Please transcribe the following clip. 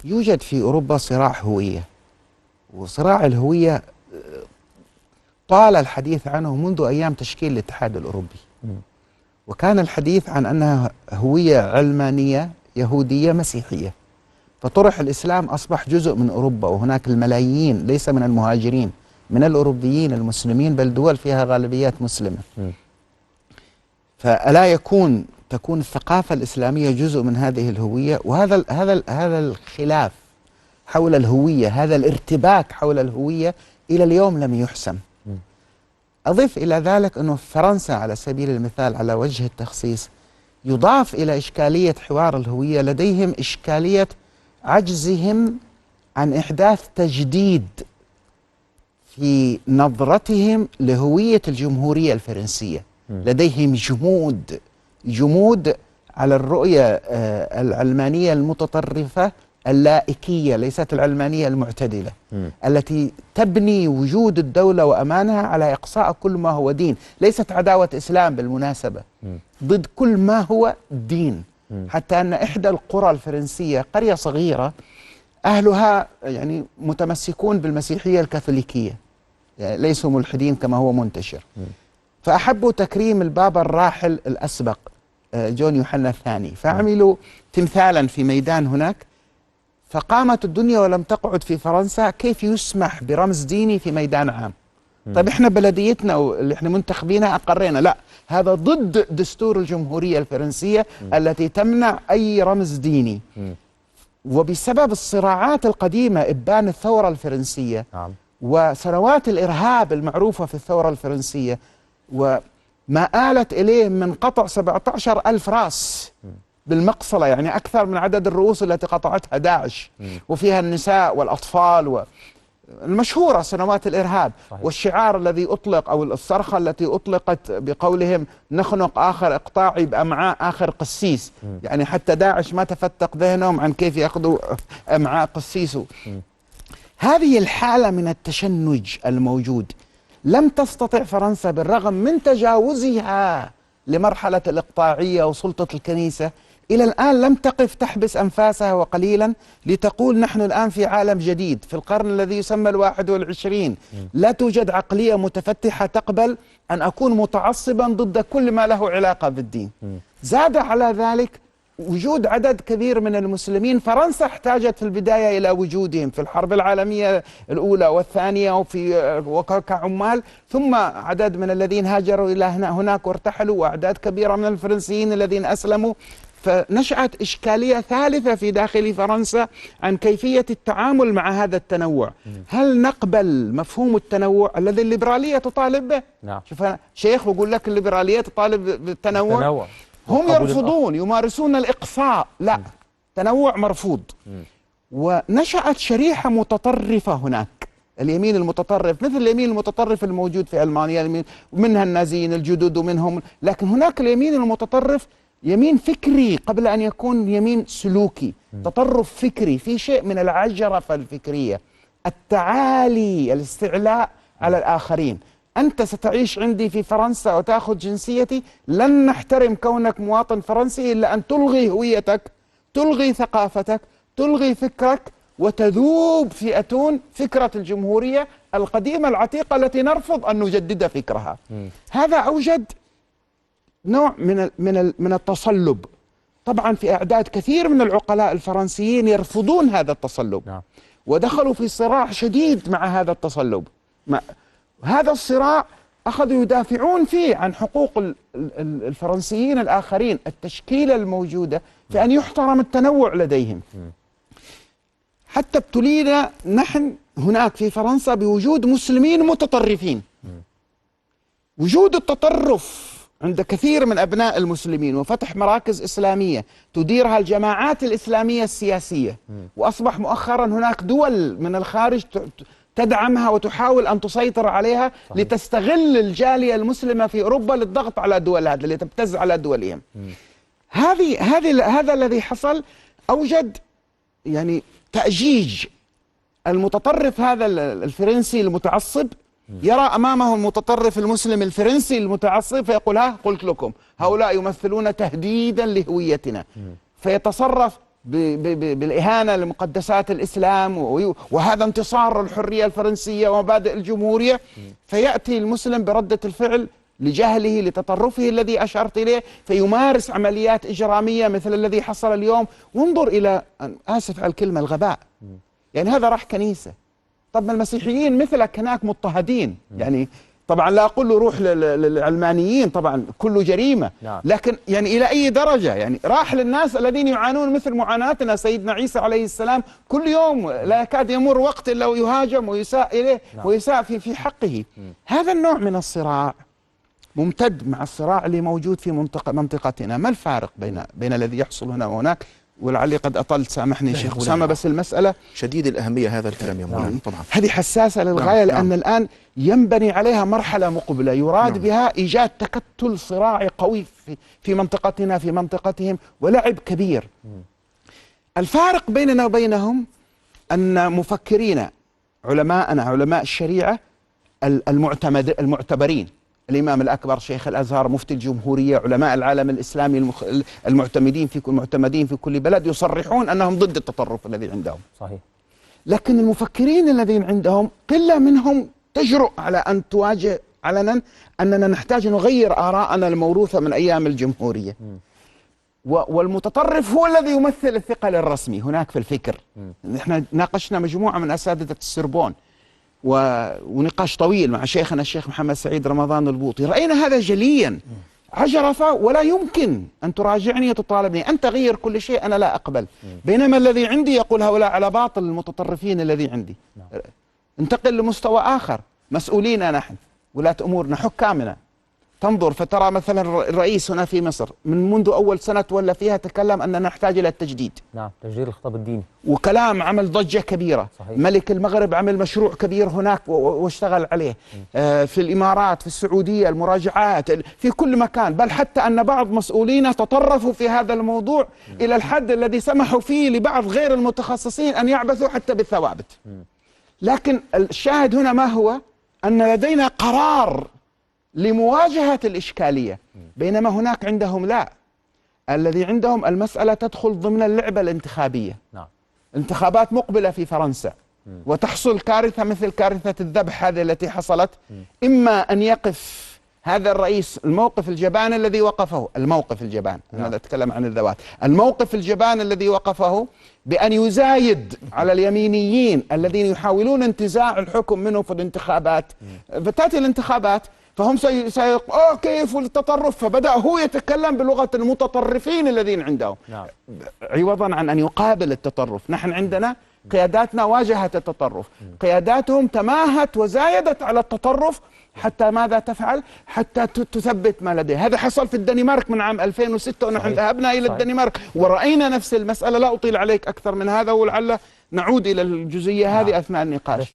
يوجد في أوروبا صراع هوية، وصراع الهوية طال الحديث عنه منذ أيام تشكيل الاتحاد الأوروبي. وكان الحديث عن أنها هوية علمانية يهودية مسيحية، فطرح الإسلام أصبح جزء من أوروبا، وهناك الملايين ليس من المهاجرين، من الأوروبيين المسلمين، بل دول فيها غالبيات مسلمة. فألا تكون الثقافة الإسلامية جزء من هذه الهوية؟ وهذا الخلاف حول الهوية، هذا الارتباك حول الهوية إلى اليوم لم يحسم. أضف إلى ذلك أنه فرنسا على سبيل المثال على وجه التخصيص يضاف إلى إشكالية حوار الهوية لديهم إشكالية عجزهم عن إحداث تجديد في نظرتهم لهوية الجمهورية الفرنسية. لديهم جمود على الرؤية العلمانية المتطرفة اللائكية، ليست العلمانية المعتدلة، التي تبني وجود الدولة وأمانها على إقصاء كل ما هو دين. ليست عداوة إسلام بالمناسبة، ضد كل ما هو دين. حتى أن إحدى القرى الفرنسية، قرية صغيرة، أهلها يعني متمسكون بالمسيحية الكاثوليكية، يعني ليسوا ملحدين كما هو منتشر. فأحبوا تكريم البابا الراحل الأسبق جون يوحنا الثاني، فعملوا تمثالا في ميدان هناك. فقامت الدنيا ولم تقعد في فرنسا كيف يسمح برمز ديني في ميدان عام. طيب احنا بلديتنا اللي احنا منتخبينها أقرينا، لا، هذا ضد دستور الجمهورية الفرنسية التي تمنع أي رمز ديني. وبسبب الصراعات القديمة، إبان الثورة الفرنسية وسنوات الإرهاب المعروفة في الثورة الفرنسية، وما آلت إليه من قطع 17,000 رأس بالمقصلة، يعني أكثر من عدد الرؤوس التي قطعتها داعش، وفيها النساء والأطفال، المشهورة سنوات الإرهاب. صحيح. والشعار الذي أطلق أو الصرخة التي أطلقت بقولهم نخنق آخر إقطاعي بأمعاء آخر قسيس، يعني حتى داعش ما تفتق ذهنهم عن كيف يأخذوا أمعاء قسيسه. هذه الحالة من التشنج الموجود لم تستطع فرنسا بالرغم من تجاوزها لمرحلة الإقطاعية وسلطة الكنيسة، إلى الآن لم تقف تحبس أنفاسها وقليلا لتقول نحن الآن في عالم جديد، في القرن الذي يسمى 21. لا توجد عقلية متفتحة تقبل أن أكون متعصبا ضد كل ما له علاقة بالدين. زاد على ذلك وجود عدد كبير من المسلمين. فرنسا احتاجت في البداية إلى وجودهم في الحرب العالمية الأولى والثانية كعمال، ثم عدد من الذين هاجروا إلى هناك وارتحلوا، وأعداد كبيرة من الفرنسيين الذين أسلموا. فنشأت إشكالية ثالثة في داخل فرنسا عن كيفية التعامل مع هذا التنوع. هل نقبل مفهوم التنوع الذي الليبرالية تطالب به؟ نعم. شوف أنا شيخ وأقول لك الليبرالية تطالب بالتنوع. هم يرفضون، يمارسون الإقصاء. لا، تنوع مرفوض. ونشأت شريحة متطرفة هناك، اليمين المتطرف، مثل اليمين المتطرف الموجود في ألمانيا، منها النازيين الجدد ومنهم، لكن هناك اليمين المتطرف يمين فكري قبل أن يكون يمين سلوكي، تطرف فكري، في شيء من العجرفة الفكرية، التعالي، الاستعلاء على الآخرين. أنت ستعيش عندي في فرنسا وتأخذ جنسيتي، لن نحترم كونك مواطن فرنسي إلا أن تلغي هويتك، تلغي ثقافتك، تلغي فكرك، وتذوب في أتون فكرة الجمهورية القديمة العتيقة التي نرفض أن نجدد فكرها. هذا أوجد نوع من التصلب. طبعا في أعداد كثير من العقلاء الفرنسيين يرفضون هذا التصلب، ودخلوا في صراع شديد مع هذا التصلب. هذا الصراع أخذوا يدافعون فيه عن حقوق الفرنسيين الآخرين، التشكيلة الموجودة في أن يحترم التنوع لديهم. حتى ابتلينا نحن هناك في فرنسا بوجود مسلمين متطرفين. وجود التطرف عند كثير من أبناء المسلمين وفتح مراكز إسلامية تديرها الجماعات الإسلامية السياسية، وأصبح مؤخرا هناك دول من الخارج تدعمها وتحاول أن تسيطر عليها. صحيح. لتستغل الجالية المسلمة في أوروبا للضغط على الدول هذه، لتبتز على دولهم. هذا الذي حصل أوجد يعني تأجيج. المتطرف هذا الفرنسي المتعصب يرى أمامه المتطرف المسلم الفرنسي المتعصب، فيقول ها قلت لكم هؤلاء يمثلون تهديدا لهويتنا، فيتصرف بالإهانة لمقدسات الإسلام، وهذا انتصار الحرية الفرنسية ومبادئ الجمهورية، فيأتي المسلم بردة الفعل لجهله لتطرفه الذي أشرت إليه، فيمارس عمليات إجرامية مثل الذي حصل اليوم. وانظر إلى، آسف على الكلمة، الغباء. يعني هذا راح كنيسة. طب المسيحيين مثلك هناك مضطهدين، يعني طبعا لا أقول له روح للعلمانيين، طبعا كله جريمة، لكن يعني إلى أي درجة؟ يعني راح للناس الذين يعانون مثل معاناتنا. سيدنا عيسى عليه السلام كل يوم لا يكاد يمر وقت إلا ويهاجم ويساء إليه ويساء في حقه. هذا النوع من الصراع ممتد مع الصراع اللي موجود في منطقتنا. ما الفارق بين الذي يحصل هنا وهناك؟ ولعلي قد أطلت، سامحني شيخ أسامة، بس المسألة شديد الأهمية هذا الكلام يا مولانا. طبعا هذه حساسة للغاية، لأن الآن ينبني عليها مرحلة مقبلة يراد بها إيجاد تكتل صراعي قوي في منطقتنا في منطقتهم، ولعب كبير. الفارق بيننا وبينهم أن مفكرين علماءنا علماء الشريعة المعتبرين، الإمام الأكبر، شيخ الأزهر، مفتي الجمهورية، علماء العالم الإسلامي المعتمدين في كل بلد، يصرحون أنهم ضد التطرف الذي عندهم. صحيح. لكن المفكرين الذين عندهم قلة منهم تجرؤ على أن تواجه علنا أننا نحتاج نغير آراءنا الموروثة من أيام الجمهورية. والمتطرف هو الذي يمثل الثقل الرسمي هناك في الفكر. نحن ناقشنا مجموعة من أساتذة السربون ونقاش طويل مع شيخنا الشيخ محمد سعيد رمضان البوطي، رأينا هذا جليا. عجرفة، ولا يمكن أن تراجعني وتطالبني أن تغير كل شيء، أنا لا أقبل. بينما الذي عندي يقول هؤلاء على باطل، المتطرفين الذي عندي. انتقل لمستوى آخر، مسؤولين نحن، ولاة أمورنا، حكامنا. تنظر فترى مثلا الرئيس هنا في مصر منذ أول سنة تولى فيها تكلم أننا نحتاج إلى التجديد. نعم، تجديد الخطاب الديني، وكلام عمل ضجة كبيرة. صحيح. ملك المغرب عمل مشروع كبير هناك واشتغل عليه. في الإمارات، في السعودية، المراجعات في كل مكان، بل حتى أن بعض مسؤولين تطرفوا في هذا الموضوع إلى الحد الذي سمحوا فيه لبعض غير المتخصصين أن يعبثوا حتى بالثوابت. لكن الشاهد هنا ما هو؟ أن لدينا قرار لمواجهة الإشكالية، بينما هناك عندهم لا. الذي عندهم المسألة تدخل ضمن اللعبة الانتخابية. نعم. انتخابات مقبلة في فرنسا، وتحصل كارثة مثل كارثة الذبح هذه التي حصلت. إما أن يقف هذا الرئيس الموقف الجبان الذي وقفه، الموقف الجبان، أنا أتكلم عن الذوات، الموقف الجبان الذي وقفه بأن يزايد على اليمينيين الذين يحاولون انتزاع الحكم منه في الانتخابات. فتأتي الانتخابات فهم كيف التطرف، فبدأ هو يتكلم بلغة المتطرفين الذين عندهم. نعم. عوضا عن أن يقابل التطرف. نحن عندنا قياداتنا واجهت التطرف، قياداتهم تماهت وزايدت على التطرف. حتى ماذا تفعل؟ حتى تثبت ما لديه. هذا حصل في الدنمارك من عام 2006، ونحن ذهبنا إلى الدنمارك ورأينا نفس المسألة. لا أطيل عليك أكثر من هذا، ولعل نعود إلى الجزئية هذه أثناء النقاش.